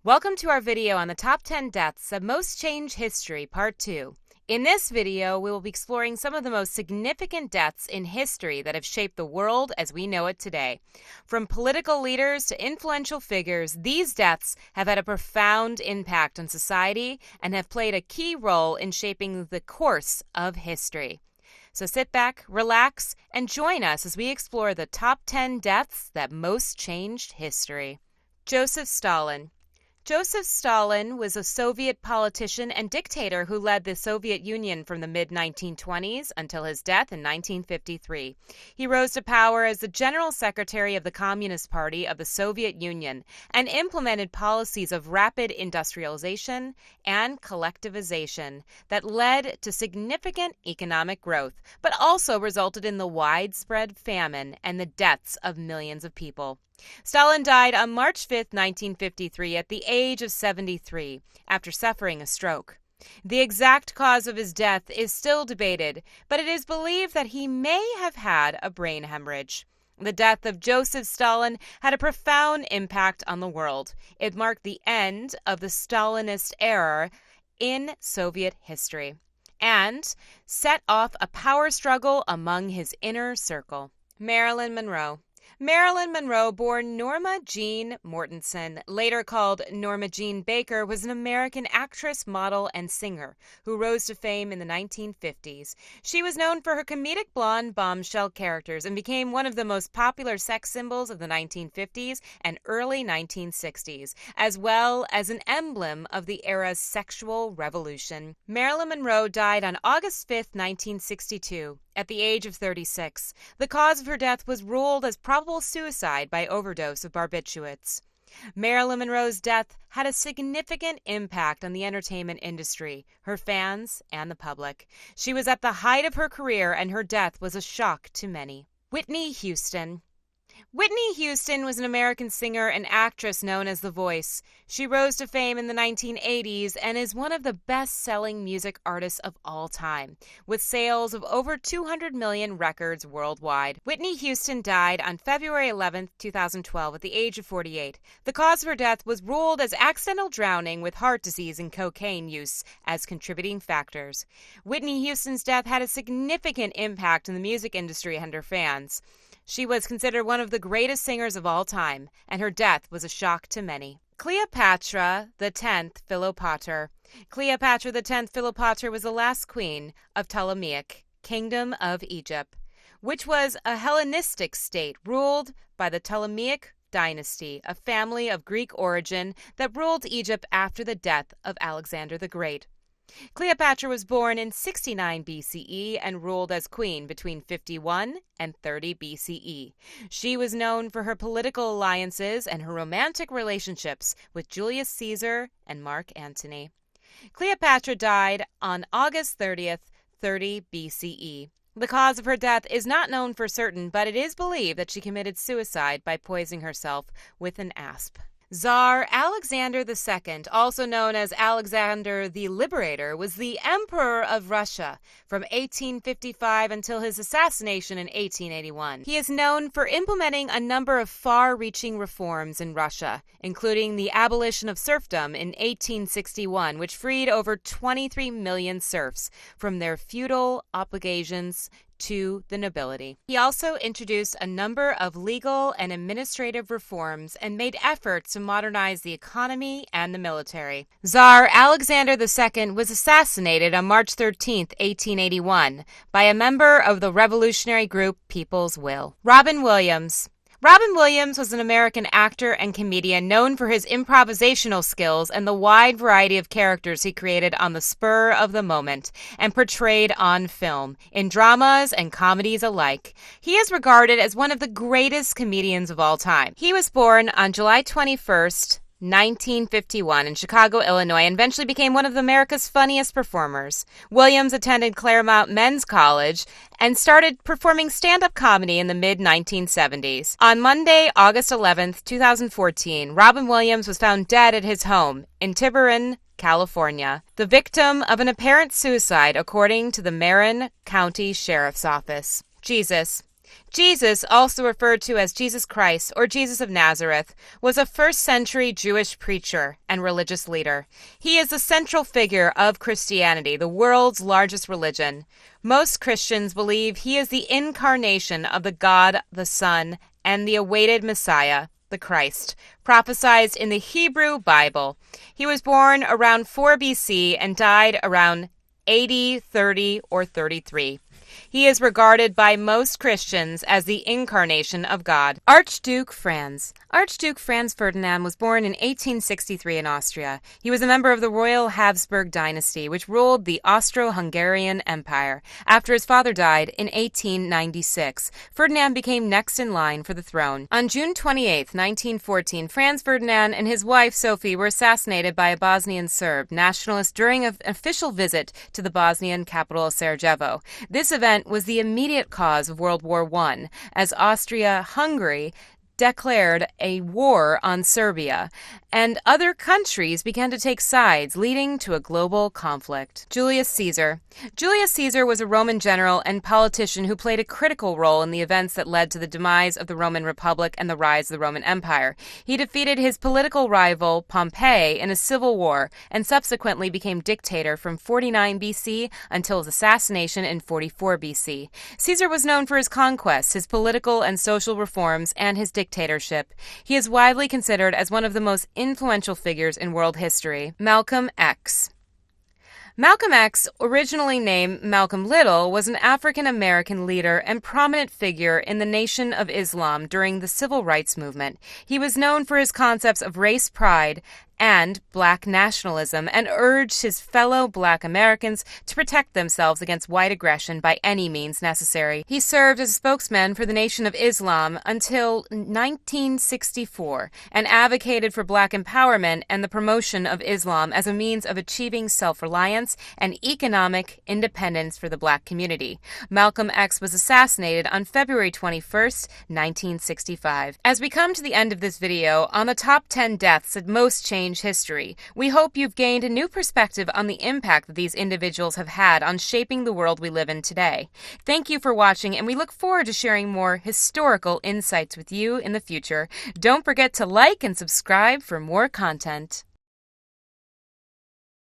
Welcome to our video on the top 10 deaths that most change history, part 2. In this video, we will be exploring some of the most significant deaths in history that have shaped the world as we know it today. From political leaders to influential figures, these deaths have had a profound impact on society and have played a key role in shaping the course of history. So sit back, relax, and join us as we explore the top 10 deaths that most changed history. Joseph Stalin. Joseph Stalin was a Soviet politician and dictator who led the Soviet Union from the mid-1920s until his death in 1953. He rose to power as the General Secretary of the Communist Party of the Soviet Union and implemented policies of rapid industrialization and collectivization that led to significant economic growth, but also resulted in the widespread famine and the deaths of millions of people. Stalin died on March 5, 1953, at the age of 73, after suffering a stroke. The exact cause of his death is still debated, but it is believed that he may have had a brain hemorrhage. The death of Joseph Stalin had a profound impact on the world. It marked the end of the Stalinist era in Soviet history and set off a power struggle among his inner circle. Marilyn Monroe. Marilyn Monroe, born Norma Jean Mortensen, later called Norma Jean Baker, was an American actress, model, and singer who rose to fame in the 1950s. She was known for her comedic blonde bombshell characters and became one of the most popular sex symbols of the 1950s and early 1960s, as well as an emblem of the era's sexual revolution. Marilyn Monroe died on August 5, 1962. At the age of 36, the cause of her death was ruled as probable suicide by overdose of barbiturates. Marilyn Monroe's death had a significant impact on the entertainment industry, her fans, and the public. She was at the height of her career, and her death was a shock to many. Whitney Houston. Whitney Houston was an American singer and actress known as The Voice. She rose to fame in the 1980s and is one of the best-selling music artists of all time, with sales of over 200 million records worldwide. Whitney Houston died on February 11, 2012, at the age of 48. The cause of her death was ruled as accidental drowning with heart disease and cocaine use as contributing factors. Whitney Houston's death had a significant impact on the music industry and her fans. She was considered one of the greatest singers of all time, and her death was a shock to many. Cleopatra X Philopator. Cleopatra X Philopator was the last queen of Ptolemaic Kingdom of Egypt, which was a Hellenistic state ruled by the Ptolemaic dynasty, a family of Greek origin that ruled Egypt after the death of Alexander the Great. Cleopatra was born in 69 BCE and ruled as queen between 51 and 30 BCE. She was known for her political alliances and her romantic relationships with Julius Caesar and Mark Antony. Cleopatra died on August 30th, 30 BCE. The cause of her death is not known for certain, but it is believed that she committed suicide by poisoning herself with an asp. Tsar Alexander II, also known as Alexander the Liberator, was the Emperor of Russia from 1855 until his assassination in 1881. He is known for implementing a number of far-reaching reforms in Russia, including the abolition of serfdom in 1861, which freed over 23 million serfs from their feudal obligations to the nobility. He also introduced a number of legal and administrative reforms and made efforts to modernize the economy and the military. Tsar Alexander II was assassinated on March 13, 1881, by a member of the revolutionary group People's Will. Robin Williams. Robin Williams was an American actor and comedian known for his improvisational skills and the wide variety of characters he created on the spur of the moment and portrayed on film, in dramas and comedies alike. He is regarded as one of the greatest comedians of all time. He was born on July 21st, 1951 in Chicago, Illinois, and eventually became one of America's funniest performers. Williams attended Claremont Men's College and started performing stand-up comedy in the mid-1970s. On Monday, August 11, 2014, Robin Williams was found dead at his home in Tiburon, California, the victim of an apparent suicide, according to the Marin County Sheriff's Office. Jesus. Jesus, also referred to as Jesus Christ or Jesus of Nazareth, was a first-century Jewish preacher and religious leader. He is the central figure of Christianity, the world's largest religion. Most Christians believe he is the incarnation of the God, the Son, and the awaited Messiah, the Christ, prophesied in the Hebrew Bible. He was born around 4 BC and died around 80, 30, or 33. He is regarded by most Christians as the incarnation of God. Archduke Franz. Archduke Franz Ferdinand was born in 1863 in Austria. He was a member of the Royal Habsburg dynasty, which ruled the Austro-Hungarian Empire. After his father died in 1896, Ferdinand became next in line for the throne. On June 28, 1914, Franz Ferdinand and his wife Sophie were assassinated by a Bosnian Serb nationalist during an official visit to the Bosnian capital Sarajevo. This event was the immediate cause of World War I, as Austria-Hungary declared a war on Serbia, and other countries began to take sides, leading to a global conflict. Julius Caesar. Julius Caesar was a Roman general and politician who played a critical role in the events that led to the demise of the Roman Republic and the rise of the Roman Empire. He defeated his political rival, Pompey, in a civil war, and subsequently became dictator from 49 BC until his assassination in 44 BC. Caesar was known for his conquests, his political and social reforms, and his dictatorship. He is widely considered as one of the most influential figures in world history. Malcolm X. Malcolm X, originally named Malcolm Little, was an African-American leader and prominent figure in the Nation of Islam during the Civil Rights Movement. He was known for his concepts of race pride and black nationalism, and urged his fellow black Americans to protect themselves against white aggression by any means necessary. He served as a spokesman for the Nation of Islam until 1964 and advocated for black empowerment and the promotion of Islam as a means of achieving self-reliance and economic independence for the black community. Malcolm X was assassinated on February 21st, 1965. As we come to the end of this video on the top 10 deaths that most changed history, we hope you've gained a new perspective on the impact that these individuals have had on shaping the world we live in today. Thank you for watching, and we look forward to sharing more historical insights with you in the future. Don't forget to like and subscribe for more content.